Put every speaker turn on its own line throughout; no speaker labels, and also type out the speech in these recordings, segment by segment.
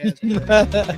Yeah.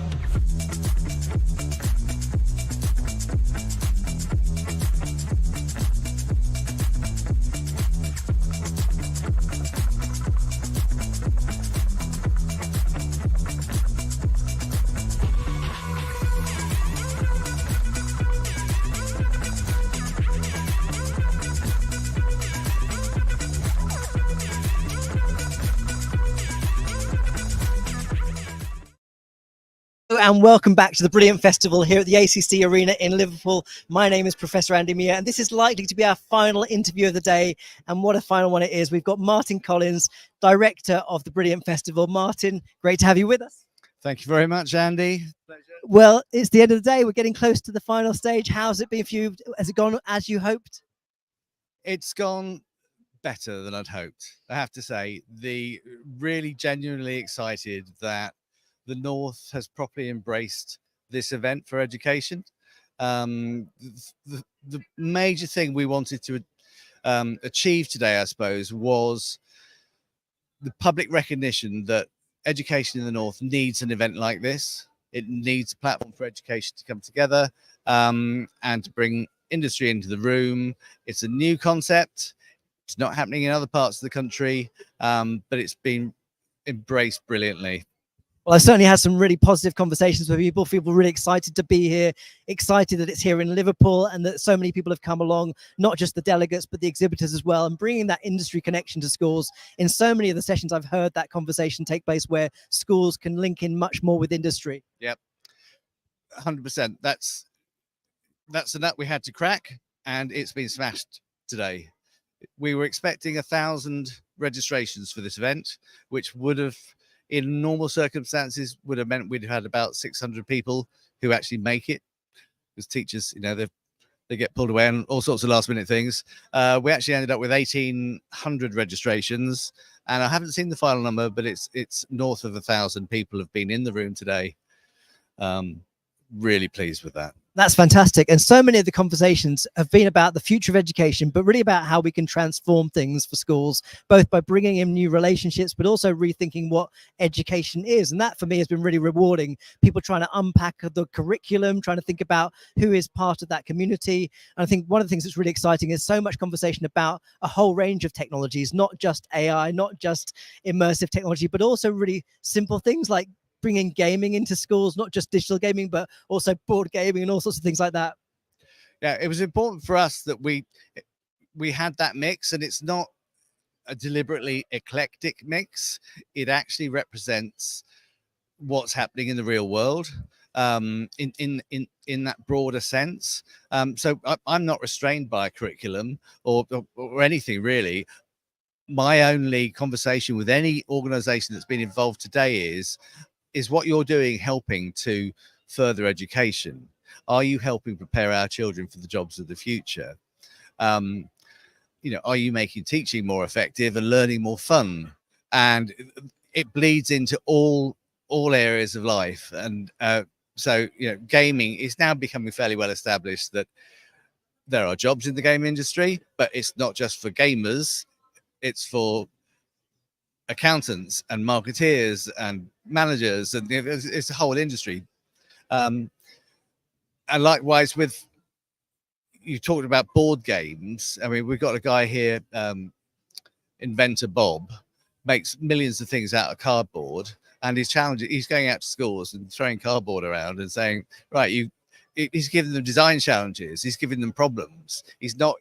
And welcome back to the brilliant festival here at the ACC Arena in Liverpool. My name is Professor Andy Meir, and this is likely to be our final interview of the day. And what a final one it is. We've got Martyn Collins, director of the brilliant festival. Martyn, great to have you with us.
Thank you very much, Andy. Pleasure.
Well, it's the end of the day. We're getting close to the final stage. How's it been for you? Has it gone as you hoped?
It's gone better than I'd hoped, I have to say. Really genuinely excited that the North has properly embraced this event for education. The major thing we wanted to achieve today, I suppose, was the public recognition that education in the North needs an event like this. It needs a platform for education to come together and to bring industry into the room. It's a new concept. It's not happening in other parts of the country, but it's been embraced brilliantly.
Well, I've certainly had some really positive conversations with people really excited to be here, excited that it's here in Liverpool and that so many people have come along, not just the delegates, but the exhibitors as well, and bringing that industry connection to schools. In so many of the sessions, I've heard that conversation take place where schools can link in much more with industry.
Yep, 100%. That's the nut we had to crack, and it's been smashed today. We were expecting 1,000 registrations for this event, which would have, in normal circumstances, would have meant we'd have had about 600 people who actually make it, because teachers, they get pulled away on all sorts of last minute things. We actually ended up with 1,800 registrations, and I haven't seen the final number, but it's north of 1,000 people have been in the room today. Really pleased with that.
That's fantastic. And so many of the conversations have been about the future of education, but really about how we can transform things for schools, both by bringing in new relationships, but also rethinking what education is. And that for me has been really rewarding. People trying to unpack the curriculum, trying to think about who is part of that community. And I think one of the things that's really exciting is so much conversation about a whole range of technologies, not just AI, not just immersive technology, but also really simple things like bringing gaming into schools, not just digital gaming, but also board gaming and all sorts of things like that.
Yeah, it was important for us that we had that mix, and it's not a deliberately eclectic mix. It actually represents what's happening in the real world, in that broader sense. So I'm not restrained by a curriculum or anything really. My only conversation with any organization that's been involved today is what you're doing helping to further education? Are you helping prepare our children for the jobs of the future? Are you making teaching more effective and learning more fun? And it bleeds into all areas of life. And so gaming is now becoming fairly well established that there are jobs in the game industry, but it's not just for gamers. It's for accountants and marketeers and managers, and it's a whole industry. And likewise, with you talked about board games. I mean, we've got a guy here, inventor Bob, makes millions of things out of cardboard, and he's going out to schools and throwing cardboard around and saying, right, he's giving them design challenges, he's giving them problems, he's not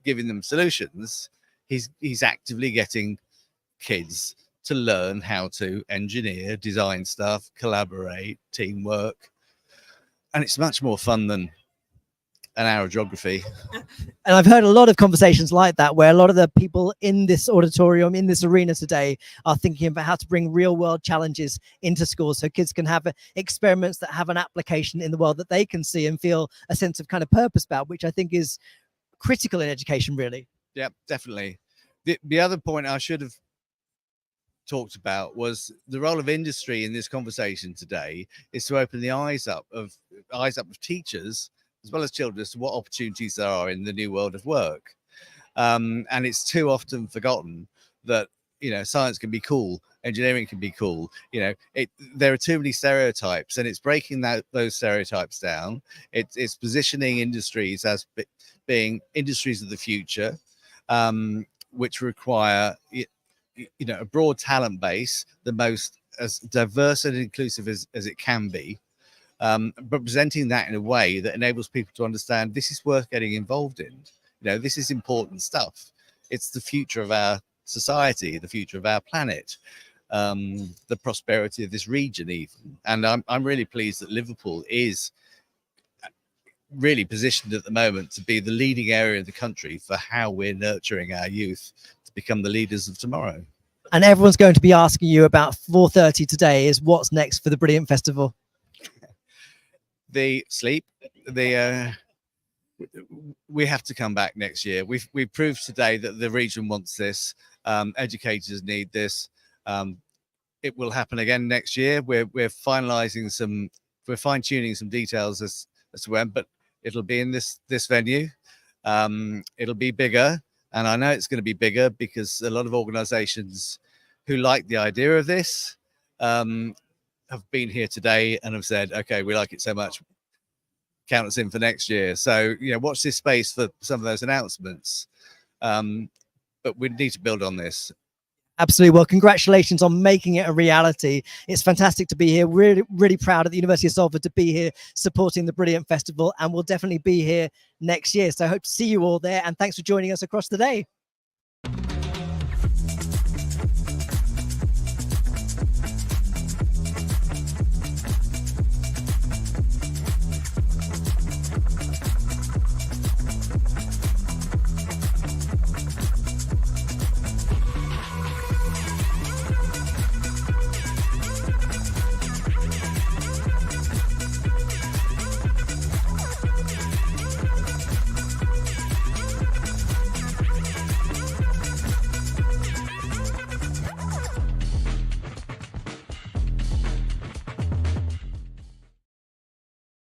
giving them solutions. He's actively getting kids to learn how to engineer, design stuff, collaborate, teamwork, and it's much more fun than an hour of geography.
And I've heard a lot of conversations like that, where a lot of the people in this auditorium, in this arena today, are thinking about how to bring real world challenges into schools so kids can have experiments that have an application in the world that they can see and feel a sense of kind of purpose about, which I think is critical in education, really.
Yeah, definitely. The other point I should have talked about was the role of industry in this conversation today is to open the eyes up of teachers as well as children as to what opportunities there are in the new world of work. And it's too often forgotten that science can be cool, engineering can be cool. There are too many stereotypes, and it's breaking those stereotypes down. It's positioning industries as being industries of the future, which require a broad talent base, the most as diverse and inclusive as it can be, but presenting that in a way that enables people to understand this is worth getting involved in. This is important stuff. It's the future of our society, the future of our planet, the prosperity of this region even. And I'm really pleased that Liverpool is really positioned at the moment to be the leading area of the country for how we're nurturing our youth to become the leaders of tomorrow.
And everyone's going to be asking you about 4:30 today is what's next for the Brilliant Festival.
The sleep, we have to come back next year. We've proved today that the region wants this. Educators need this. It will happen again next year. We're fine-tuning some details as to when, but it'll be in this venue. It'll be bigger, and I know it's going to be bigger because a lot of organizations who like the idea of this have been here today and have said, okay, we like it so much, count us in for next year. So watch this space for some of those announcements, but we need to build on this.
Absolutely. Well, congratulations on making it a reality. It's fantastic to be here. Really, really proud at the University of Salford to be here supporting the Brilliant Festival, and we'll definitely be here next year. So I hope to see you all there, and thanks for joining us across the day.